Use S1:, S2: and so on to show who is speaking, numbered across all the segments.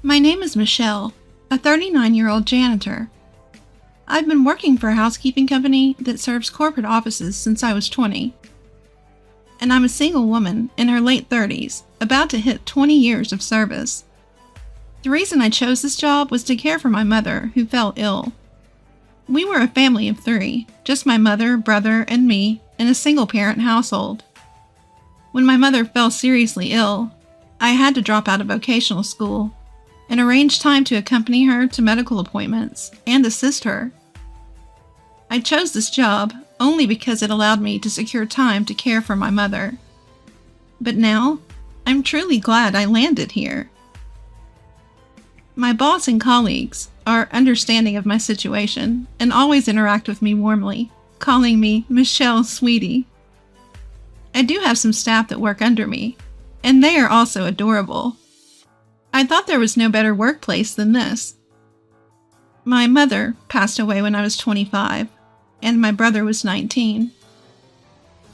S1: My name is Michelle, a 39-year-old janitor. I've been working for a housekeeping company that serves corporate offices since I was 20. And I'm a single woman in her late 30s, about to hit 20 years of service. The reason I chose this job was to care for my mother, who fell ill. We were a family of 3, just my mother, brother, and me, in a single-parent household. When my mother fell seriously ill, I had to drop out of vocational school and arrange time to accompany her to medical appointments and assist her. I chose this job only because it allowed me to secure time to care for my mother. But now, I'm truly glad I landed here. My boss and colleagues are understanding of my situation and always interact with me warmly, calling me Michelle Sweetie. I do have some staff that work under me, and they are also adorable. I thought there was no better workplace than this. My mother passed away when I was 25, and my brother was 19.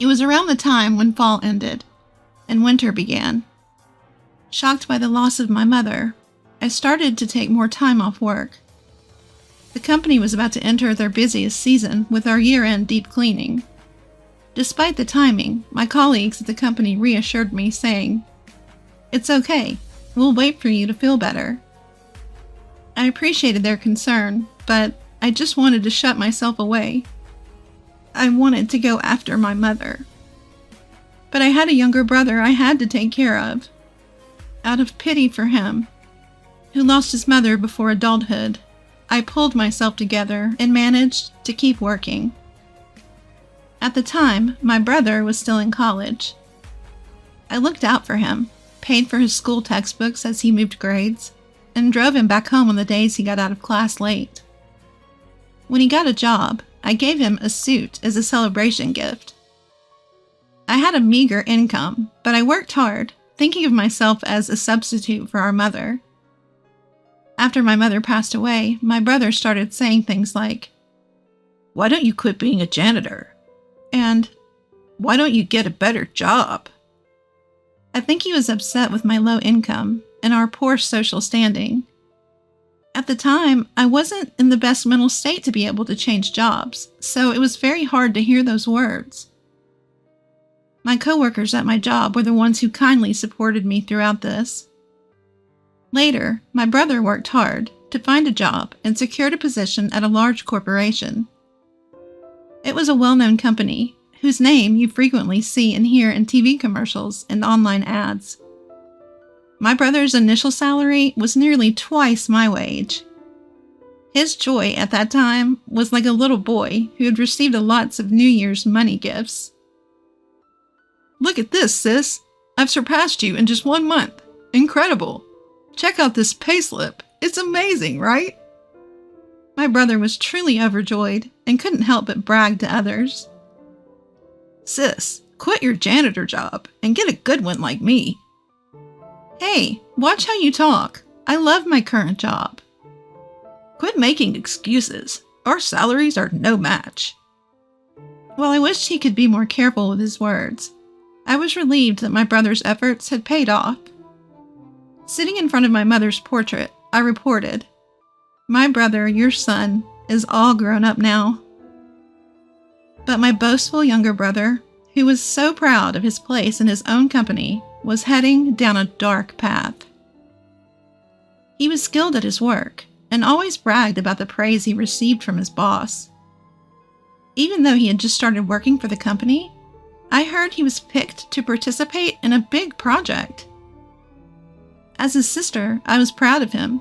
S1: It was around the time when fall ended and winter began. Shocked by the loss of my mother, I started to take more time off work. The company was about to enter their busiest season with our year-end deep cleaning. Despite the timing, my colleagues at the company reassured me, saying, "It's okay. We'll wait for you to feel better." I appreciated their concern, but I just wanted to shut myself away. I wanted to go after my mother. But I had a younger brother I had to take care of. Out of pity for him, who lost his mother before adulthood, I pulled myself together and managed to keep working. At the time, my brother was still in college. I looked out for him, paid for his school textbooks as he moved grades, and drove him back home on the days he got out of class late. When he got a job, I gave him a suit as a celebration gift. I had a meager income, but I worked hard, thinking of myself as a substitute for our mother. After my mother passed away, my brother started saying things like, "Why don't you quit being a janitor?" And, "Why don't you get a better job?" I think he was upset with my low income and our poor social standing. At the time, I wasn't in the best mental state to be able to change jobs, so it was very hard to hear those words. My coworkers at my job were the ones who kindly supported me throughout this. Later, my brother worked hard to find a job and secured a position at a large corporation. It was a well-known company, whose name you frequently see and hear in TV commercials and online ads. My brother's initial salary was nearly twice my wage. His joy at that time was like a little boy who had received lots of New Year's money gifts. "Look at this, sis! I've surpassed you in just 1 month. Incredible! Check out this payslip. It's amazing, right?" My brother was truly overjoyed and couldn't help but brag to others. "Sis, quit your janitor job and get a good one like me." "Hey, watch how you talk. I love my current job." "Quit making excuses. Our salaries are no match." While I wished he could be more careful with his words, I was relieved that my brother's efforts had paid off. Sitting in front of my mother's portrait, I reported, "My brother, your son, is all grown up now." But my boastful younger brother, who was so proud of his place in his own company, was heading down a dark path. He was skilled at his work and always bragged about the praise he received from his boss. Even though he had just started working for the company, I heard he was picked to participate in a big project. As his sister, I was proud of him,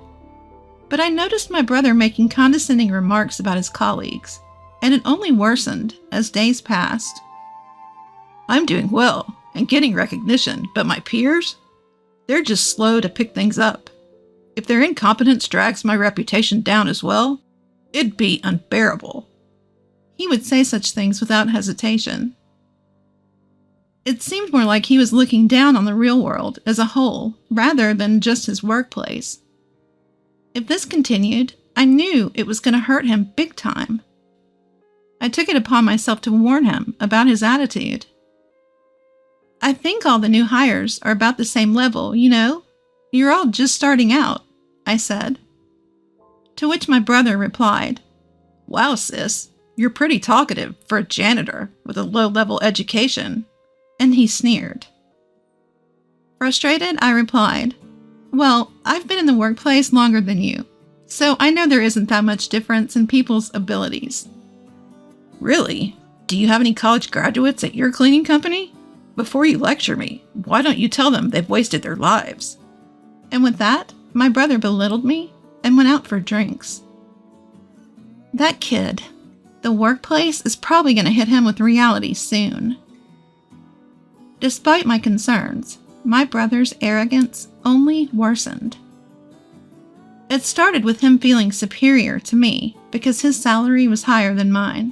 S1: but I noticed my brother making condescending remarks about his colleagues, and it only worsened as days passed. "I'm doing well and getting recognition, but my peers? They're just slow to pick things up. If their incompetence drags my reputation down as well, it'd be unbearable." He would say such things without hesitation. It seemed more like he was looking down on the real world as a whole, rather than just his workplace. If this continued, I knew it was going to hurt him big time. I took it upon myself to warn him about his attitude. I think all the new hires are about the same level, you know? You're all just starting out, I I said. To which my brother replied, "Wow, sis, you're pretty talkative for a janitor with a low-level education." And he sneered. Frustrated, I replied, "Well, I've been in the workplace longer than you, so I know there isn't that much difference in people's abilities." "Really? Do you have any college graduates at your cleaning company? Before you lecture me, why don't you tell them they've wasted their lives?" And with that, my brother belittled me and went out for drinks. That kid. The workplace is probably going to hit him with reality soon. Despite my concerns, my brother's arrogance only worsened. It started with him feeling superior to me because his salary was higher than mine.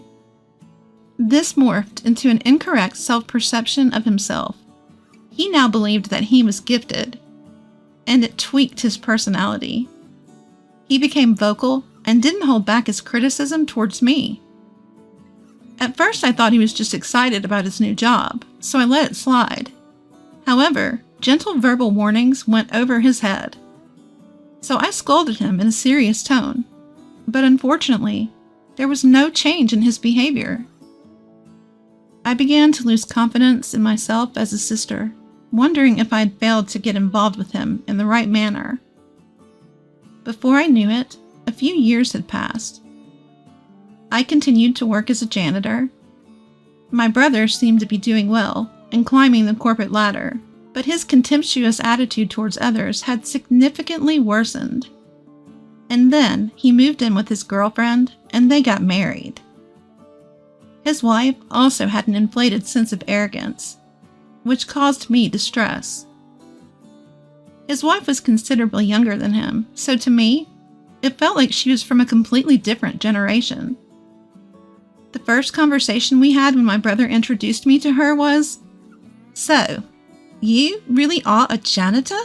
S1: This morphed into an incorrect self-perception of himself. He now believed that he was gifted, and it tweaked his personality. He became vocal and didn't hold back his criticism towards me. At first, I thought he was just excited about his new job, so I let it slide. However, gentle verbal warnings went over his head. So I scolded him in a serious tone, but unfortunately, there was no change in his behavior. I began to lose confidence in myself as a sister, wondering if I had failed to get involved with him in the right manner. Before I knew it, a few years had passed. I continued to work as a janitor. My brother seemed to be doing well and climbing the corporate ladder, but his contemptuous attitude towards others had significantly worsened. And then he moved in with his girlfriend, and they got married. His wife also had an inflated sense of arrogance, which caused me distress. His wife was considerably younger than him, so to me, it felt like she was from a completely different generation. The first conversation we had when my brother introduced me to her was, "So, you really are a janitor?"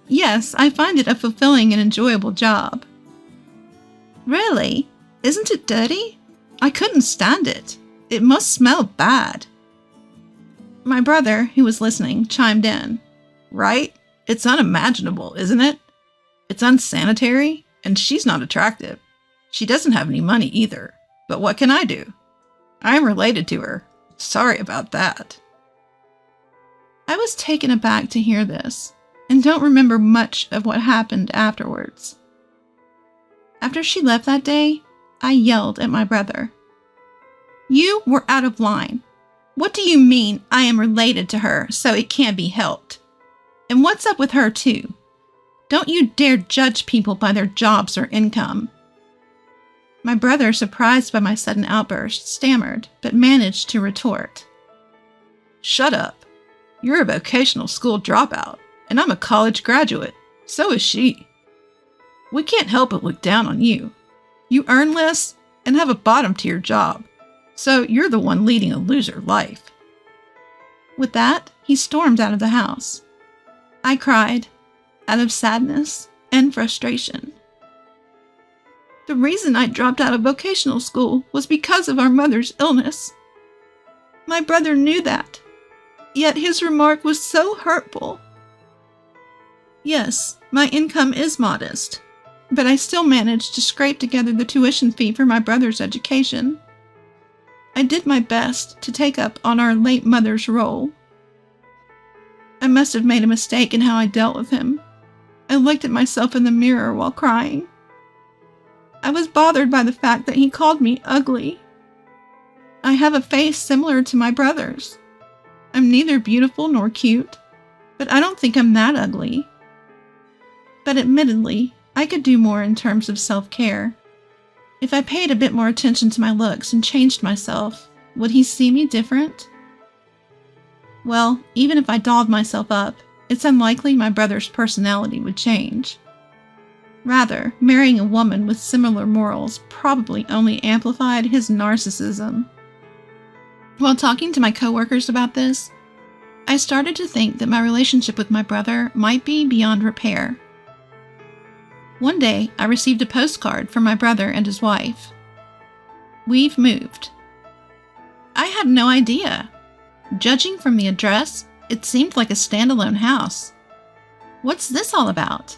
S1: "Yes, I find it a fulfilling and enjoyable job." "Really? Isn't it dirty? I couldn't stand it. It must smell bad." My brother, who was listening, chimed in. "Right? It's unimaginable, isn't it? It's unsanitary, and she's not attractive. She doesn't have any money either. But what can I do? I'm related to her. Sorry about that." I was taken aback to hear this, and don't remember much of what happened afterwards. After she left that day, I yelled at my brother. "You were out of line. What do you mean I am related to her, so it can't be helped? And what's up with her too? Don't you dare judge people by their jobs or income." My brother, surprised by my sudden outburst, stammered, but managed to retort. "Shut up. You're a vocational school dropout, and I'm a college graduate. So is she. We can't help but look down on you. You earn less and have a bottom to your job, so you're the one leading a loser life." With that, he stormed out of the house. I cried, out of sadness and frustration. The reason I dropped out of vocational school was because of our mother's illness. My brother knew that, yet his remark was so hurtful. Yes, my income is modest, but I still managed to scrape together the tuition fee for my brother's education. I did my best to take up on our late mother's role. I must have made a mistake in how I dealt with him. I looked at myself in the mirror while crying. I was bothered by the fact that he called me ugly. I have a face similar to my brother's. I'm neither beautiful nor cute, but I don't think I'm that ugly. But admittedly, I could do more in terms of self-care. If I paid a bit more attention to my looks and changed myself, would he see me different? Well, even if I dolled myself up, it's unlikely my brother's personality would change. Rather, marrying a woman with similar morals probably only amplified his narcissism. While talking to my coworkers about this, I started to think that my relationship with my brother might be beyond repair. One day, I received a postcard from my brother and his wife. "We've moved." I had no idea. Judging from the address, it seemed like a standalone house. What's this all about?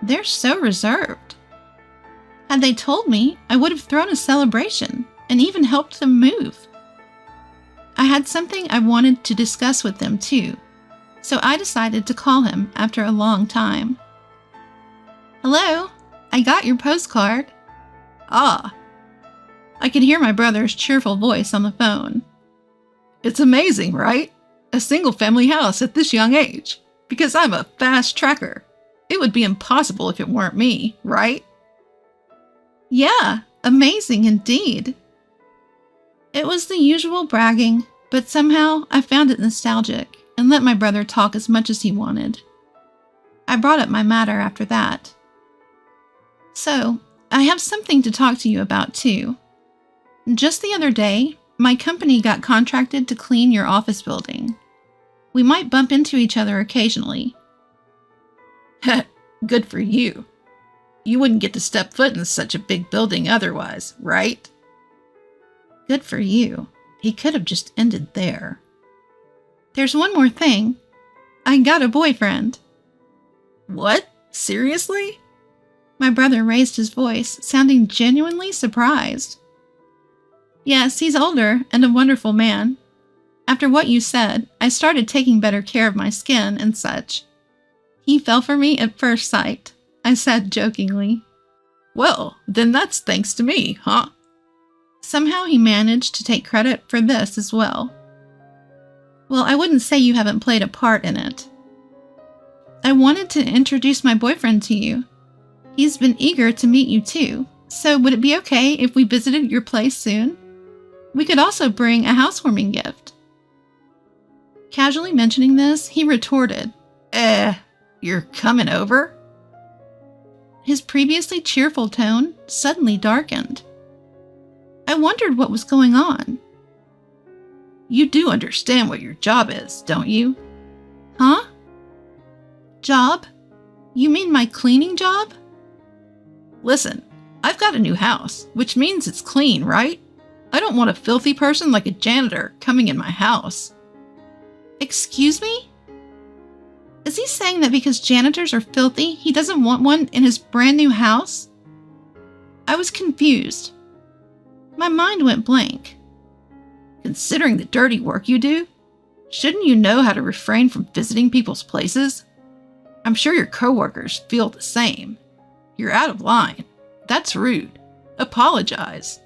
S1: They're so reserved. Had they told me, I would have thrown a celebration and even helped them move. I had something I wanted to discuss with them too, so I decided to call him after a long time. "Hello, I got your postcard." "Ah." I could hear my brother's cheerful voice on the phone. "It's amazing, right? A single-family house at this young age. Because I'm a fast tracker. It would be impossible if it weren't me, right?" "Yeah, amazing indeed." It was the usual bragging, but somehow I found it nostalgic and let my brother talk as much as he wanted. I brought up my matter after that. "So, I have something to talk to you about too. Just the other day, my company got contracted to clean your office building. We might bump into each other occasionally." "Good for you. You wouldn't get to step foot in such a big building otherwise, right?" "Good for you. He could have just ended there." "There's one more thing. I got a boyfriend." "What? Seriously?" My brother raised his voice, sounding genuinely surprised. "Yes, he's older and a wonderful man. After what you said, I started taking better care of my skin and such. He fell for me at first sight," I said jokingly. "Well, then that's thanks to me, huh?" Somehow he managed to take credit for this as well. "Well, I wouldn't say you haven't played a part in it. I wanted to introduce my boyfriend to you. He's been eager to meet you too, so would it be okay if we visited your place soon? We could also bring a housewarming gift." Casually mentioning this, he retorted, You're coming over?" His previously cheerful tone suddenly darkened. I wondered what was going on. "You do understand what your job is, don't you?" "Huh? Job? You mean my cleaning job?" "Listen, I've got a new house, which means it's clean, right? I don't want a filthy person like a janitor coming in my house." "Excuse me? Is he saying that because janitors are filthy, he doesn't want one in his brand new house?" I was confused. My mind went blank. "Considering the dirty work you do, shouldn't you know how to refrain from visiting people's places? I'm sure your coworkers feel the same. You're out of line. That's rude. Apologize."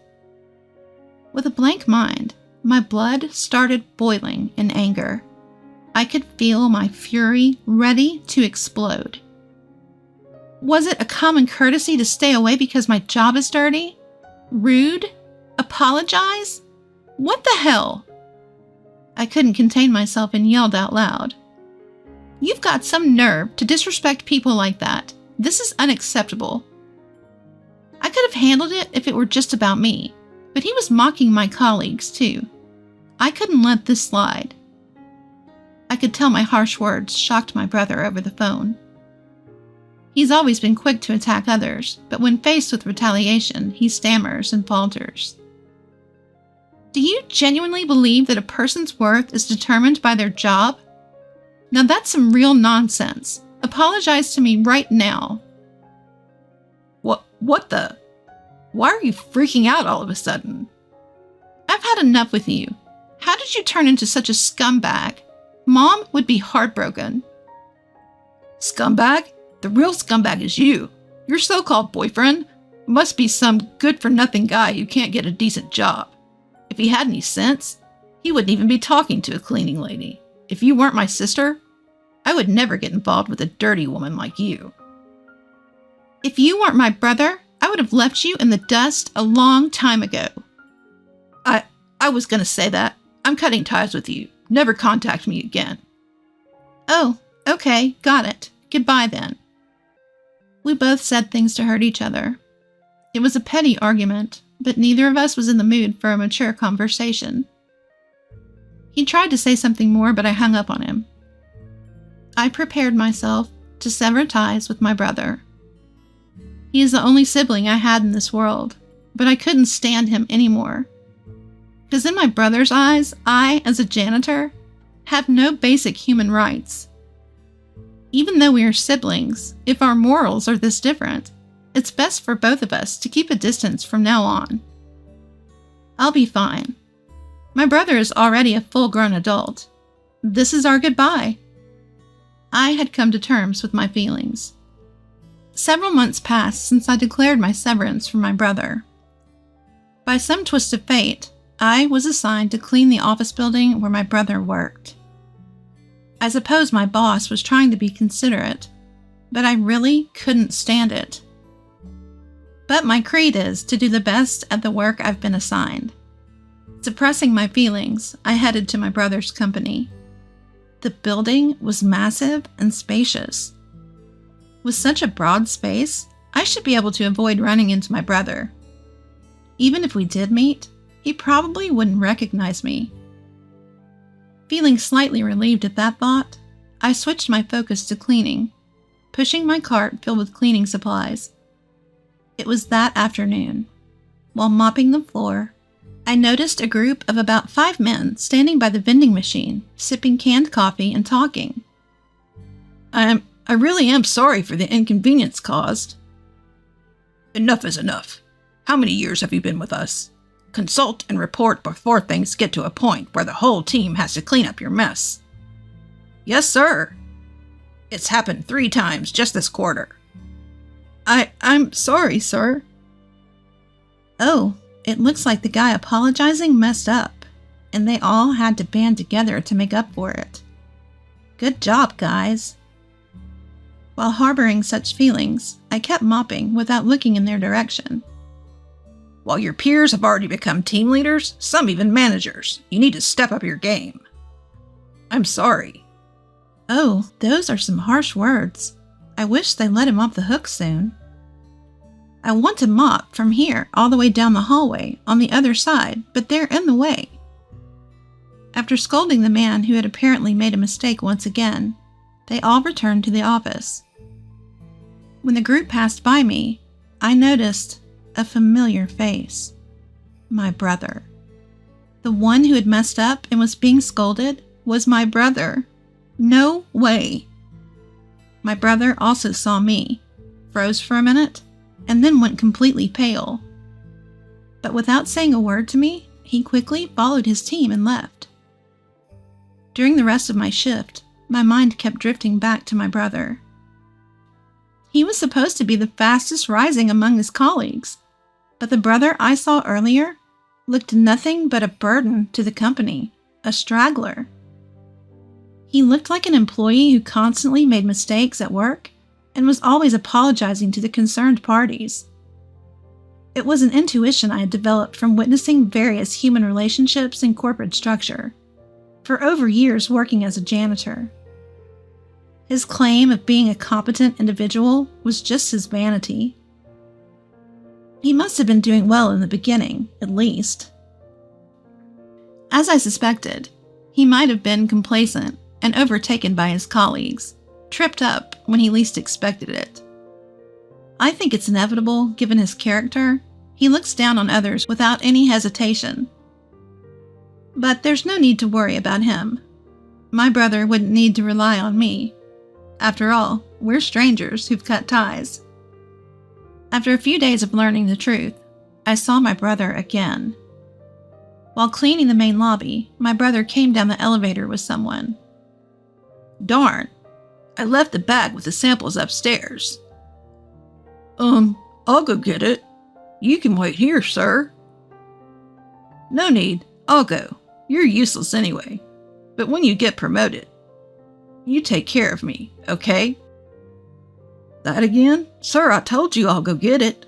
S1: With a blank mind, my blood started boiling in anger. I could feel my fury ready to explode. Was it a common courtesy to stay away because my job is dirty? Rude? Apologize? What the hell? I couldn't contain myself and yelled out loud. "You've got some nerve to disrespect people like that. This is unacceptable." I could have handled it if it were just about me, but he was mocking my colleagues too. I couldn't let this slide. I could tell my harsh words shocked my brother over the phone. He's always been quick to attack others, but when faced with retaliation, he stammers and falters. "Do you genuinely believe that a person's worth is determined by their job? Now that's some real nonsense. Apologize to me right now." What the? Why are you freaking out all of a sudden?" "I've had enough with you. How did you turn into such a scumbag? Mom would be heartbroken." "Scumbag? The real scumbag is you. Your so-called boyfriend must be some good-for-nothing guy who can't get a decent job. If he had any sense, he wouldn't even be talking to a cleaning lady. If you weren't my sister, I would never get involved with a dirty woman like you." "If you weren't my brother, I would have left you in the dust a long time ago." I was going to say that. I'm cutting ties with you. Never contact me again." "Oh, okay, got it. Goodbye then." We both said things to hurt each other. It was a petty argument, but neither of us was in the mood for a mature conversation. He tried to say something more, but I hung up on him. I prepared myself to sever ties with my brother. He is the only sibling I had in this world, but I couldn't stand him anymore. Because in my brother's eyes, I, as a janitor, have no basic human rights. Even though we are siblings, if our morals are this different, it's best for both of us to keep a distance from now on. I'll be fine. My brother is already a full-grown adult. This is our goodbye. I had come to terms with my feelings. Several months passed since I declared my severance from my brother. By some twist of fate, I was assigned to clean the office building where my brother worked. I suppose my boss was trying to be considerate, but I really couldn't stand it. But my creed is to do the best at the work I've been assigned. Suppressing my feelings, I headed to my brother's company. The building was massive and spacious. With such a broad space, I should be able to avoid running into my brother. Even if we did meet, he probably wouldn't recognize me. Feeling slightly relieved at that thought, I switched my focus to cleaning, pushing my cart filled with cleaning supplies. It was that afternoon. While mopping the floor, I noticed a group of about 5 men standing by the vending machine, sipping canned coffee and talking. I really am sorry for the inconvenience caused.
S2: Enough is enough. How many years have you been with us? Consult and report before things get to a point where the whole team has to clean up your mess.
S1: Yes, sir.
S2: It's happened 3 times just this quarter.
S1: I'm sorry, sir. Oh, it looks like the guy apologizing messed up, and they all had to band together to make up for it. Good job, guys. While harboring such feelings, I kept mopping without looking in their direction.
S2: While your peers have already become team leaders, some even managers, you need to step up your game.
S1: I'm sorry. Oh, those are some harsh words. I wish they let him off the hook soon. I want to mop from here all the way down the hallway on the other side, but they're in the way. After scolding the man who had apparently made a mistake once again, they all returned to the office. When the group passed by me, I noticed a familiar face. My brother. The one who had messed up and was being scolded was my brother. No way. My brother also saw me, froze for a minute, and then went completely pale. But without saying a word to me, he quickly followed his team and left. During the rest of my shift, my mind kept drifting back to my brother. He was supposed to be the fastest rising among his colleagues, but the brother I saw earlier looked nothing but a burden to the company, a straggler. He looked like an employee who constantly made mistakes at work and was always apologizing to the concerned parties. It was an intuition I had developed from witnessing various human relationships in corporate structure, for over years working as a janitor. His claim of being a competent individual was just his vanity. He must have been doing well in the beginning, at least. As I suspected, he might have been complacent and overtaken by his colleagues, tripped up when he least expected it. I think it's inevitable, given his character. He looks down on others without any hesitation. But there's no need to worry about him. My brother wouldn't need to rely on me. After all, we're strangers who've cut ties. After a few days of learning the truth, I saw my brother again. While cleaning the main lobby, my brother came down the elevator with someone.
S2: Darn, I left the bag with the samples upstairs.
S3: I'll go get it. You can wait here, sir.
S2: No need, I'll go. You're useless anyway. But when you get promoted, you take care of me, okay?
S3: That again? Sir, I told you I'll go get it.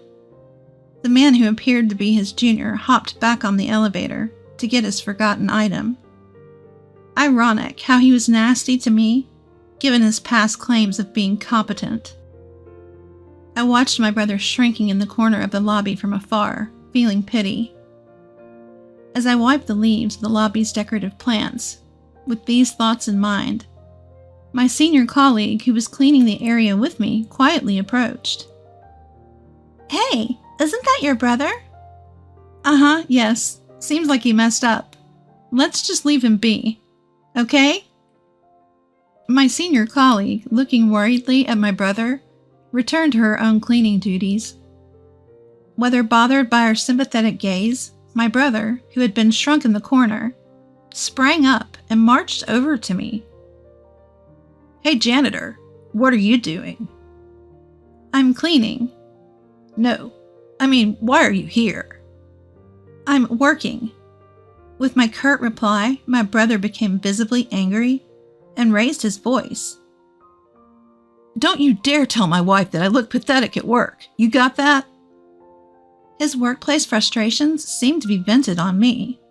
S1: The man who appeared to be his junior hopped back on the elevator to get his forgotten item. Ironic how he was nasty to me, given his past claims of being competent. I watched my brother shrinking in the corner of the lobby from afar, feeling pity. As I wiped the leaves of the lobby's decorative plants, with these thoughts in mind, my senior colleague who was cleaning the area with me quietly approached. "Hey, isn't that your brother?" "Uh-huh, yes. Seems like he messed up. Let's just leave him be. Okay?" My senior colleague, looking worriedly at my brother, returned to her own cleaning duties. Whether bothered by our sympathetic gaze, my brother, who had been shrunk in the corner, sprang up and marched over to me.
S2: "Hey, janitor, what are you doing?"
S1: "I'm cleaning."
S2: "No, I mean, why are you here?"
S1: "I'm working." With my curt reply, my brother became visibly angry and raised his voice.
S2: "Don't you dare tell my wife that I look pathetic at work. You got that?"
S1: His workplace frustrations seemed to be vented on me.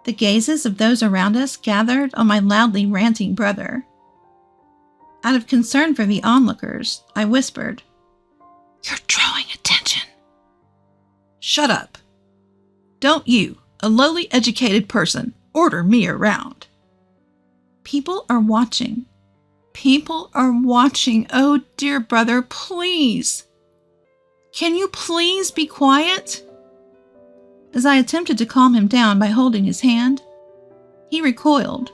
S1: The gazes of those around us gathered on my loudly ranting brother. Out of concern for the onlookers, I whispered,
S2: "You're drawing attention." "Shut up. Don't you, a lowly educated person, order me around."
S1: "People are watching. People are watching. Oh, dear brother, please. Can you please be quiet?" As I attempted to calm him down by holding his hand, he recoiled.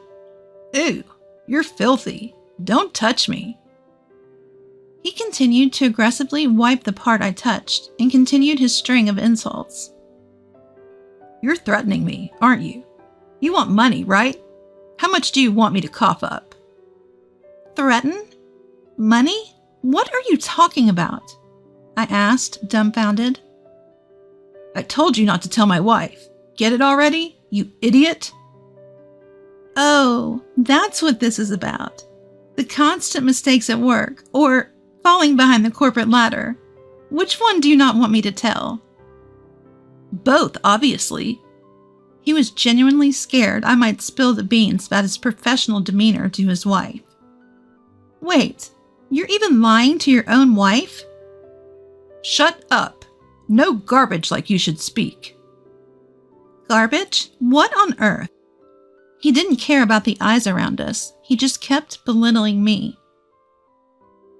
S2: "Ew, you're filthy. Don't touch me."
S1: He continued to aggressively wipe the part I touched and continued his string of insults.
S2: "You're threatening me, aren't you? You want money, right? How much do you want me to cough up?"
S1: "Threaten? Money? What are you talking about?" I asked, dumbfounded.
S2: "I told you not to tell my wife. Get it already, you idiot?"
S1: "Oh, that's what this is about. The constant mistakes at work, or falling behind the corporate ladder. Which one do you not want me to tell?"
S2: "Both, obviously."
S1: He was genuinely scared I might spill the beans about his professional demeanor to his wife. "Wait, you're even lying to your own wife?"
S2: "Shut up. No garbage like you should speak."
S1: "Garbage? What on earth?" He didn't care about the eyes around us. He just kept belittling me.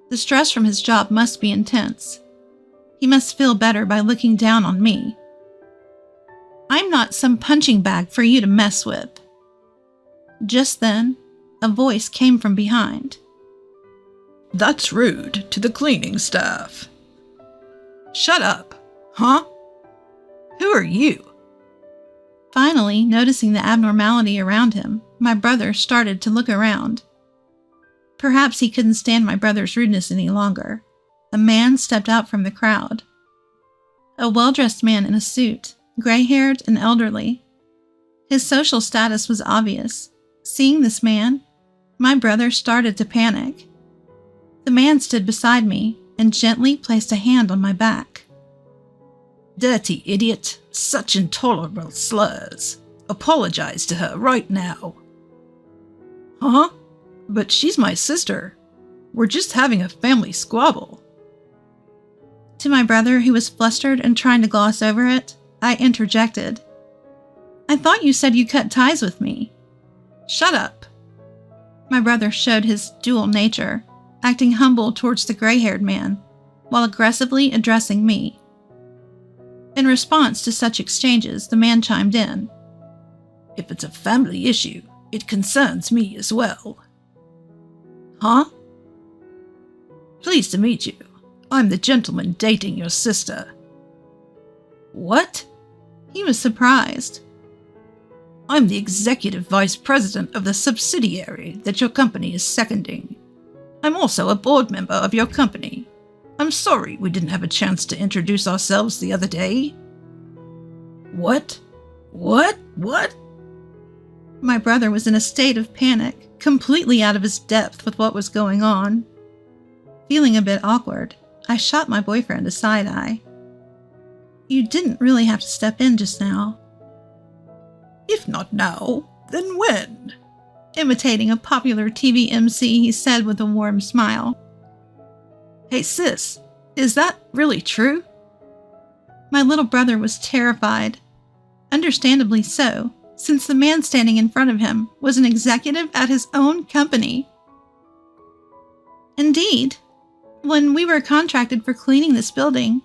S1: The stress from his job must be intense. He must feel better by looking down on me. "I'm not some punching bag for you to mess with." Just then, a voice came from behind.
S2: "That's rude to the cleaning staff." "Shut up. Huh? Who are you?"
S1: Finally, noticing the abnormality around him, my brother started to look around. Perhaps he couldn't stand my brother's rudeness any longer. A man stepped out from the crowd. A well-dressed man in a suit, gray-haired and elderly. His social status was obvious. Seeing this man, my brother started to panic. The man stood beside me and gently placed a hand on my back.
S2: "Dirty idiot. Such intolerable slurs. Apologize to her right now." "Huh? But she's my sister. We're just having a family squabble."
S1: To my brother, who was flustered and trying to gloss over it, I interjected. "I thought you said you cut ties with me."
S2: "Shut up."
S1: My brother showed his dual nature, acting humble towards the gray-haired man, while aggressively addressing me. In response to such exchanges, the man chimed in.
S2: "If it's a family issue, it concerns me as well." "Huh?" "Pleased to meet you. I'm the gentleman dating your sister." "What?"
S1: He was surprised.
S2: "I'm the executive vice president of the subsidiary that your company is seconding. I'm also a board member of your company. I'm sorry we didn't have a chance to introduce ourselves the other day." "What? What?"
S1: My brother was in a state of panic, completely out of his depth with what was going on. Feeling a bit awkward, I shot my boyfriend a side-eye. "You didn't really have to step in just now."
S2: "If not now, then when?"
S1: Imitating a popular TV MC, he said with a warm smile.
S2: "Hey sis, is that really true?"
S1: My little brother was terrified. Understandably so, since the man standing in front of him was an executive at his own company. "Indeed. When we were contracted for cleaning this building,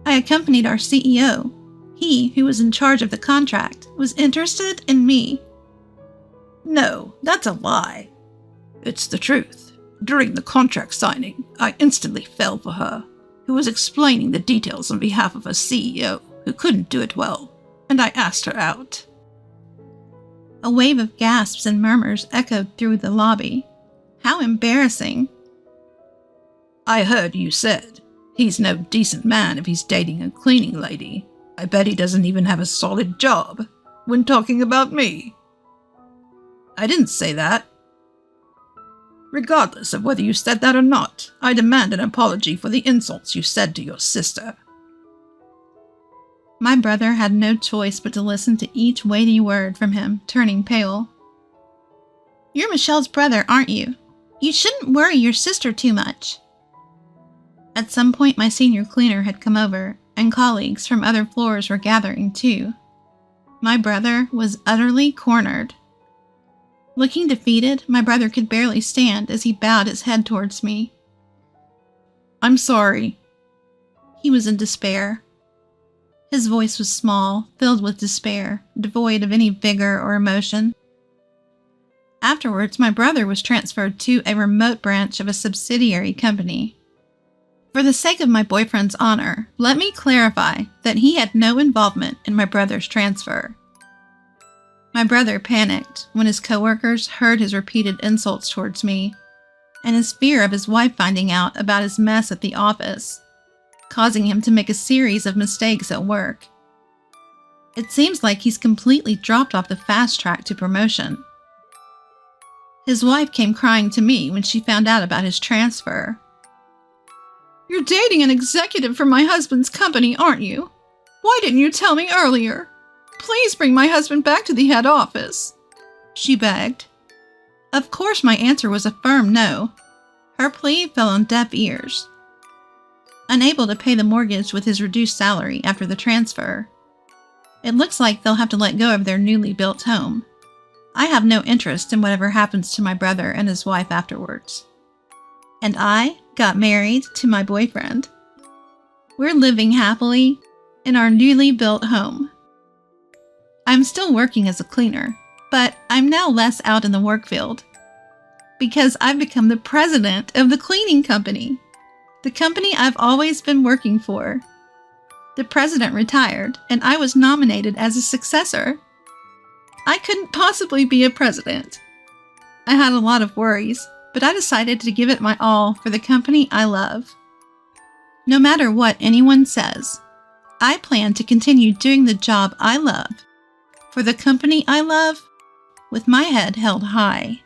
S1: I accompanied our CEO. He, who was in charge of the contract, was interested in me."
S2: "No, that's a lie." It's the truth. During the contract signing, I instantly fell for her, who was explaining the details on behalf of a CEO who couldn't do it well, and I asked her out.
S1: A wave of gasps and murmurs echoed through the lobby. How embarrassing.
S2: I heard you said, he's no decent man if he's dating a cleaning lady. I bet he doesn't even have a solid job, when talking about me. I didn't say that. Regardless of whether you said that or not, I demand an apology for the insults you said to your sister.
S1: My brother had no choice but to listen to each weighty word from him, turning pale. You're Michelle's brother, aren't you? You shouldn't worry your sister too much. At some point, my senior cleaner had come over, and colleagues from other floors were gathering too. My brother was utterly cornered. Looking defeated, my brother could barely stand as he bowed his head towards me.
S2: I'm sorry.
S1: He was in despair. His voice was small, filled with despair, devoid of any vigor or emotion. Afterwards, my brother was transferred to a remote branch of a subsidiary company. For the sake of my boyfriend's honor, let me clarify that he had no involvement in my brother's transfer. My brother panicked when his coworkers heard his repeated insults towards me, and his fear of his wife finding out about his mess at the office, causing him to make a series of mistakes at work. It seems like he's completely dropped off the fast track to promotion. His wife came crying to me when she found out about his transfer. You're dating an executive from my husband's company, aren't you? Why didn't you tell me earlier? Please bring my husband back to the head office, she begged. Of course, my answer was a firm no. Her plea fell on deaf ears. Unable to pay the mortgage with his reduced salary after the transfer, it looks like they'll have to let go of their newly built home. I have no interest in whatever happens to my brother and his wife afterwards. And I got married to my boyfriend. We're living happily in our newly built home. I'm still working as a cleaner, but I'm now less out in the work field because I've become the president of the cleaning company, the company I've always been working for. The president retired, and I was nominated as a successor. I couldn't possibly be a president. I had a lot of worries, but I decided to give it my all for the company I love. No matter what anyone says, I plan to continue doing the job I love for the company I love with my head held high.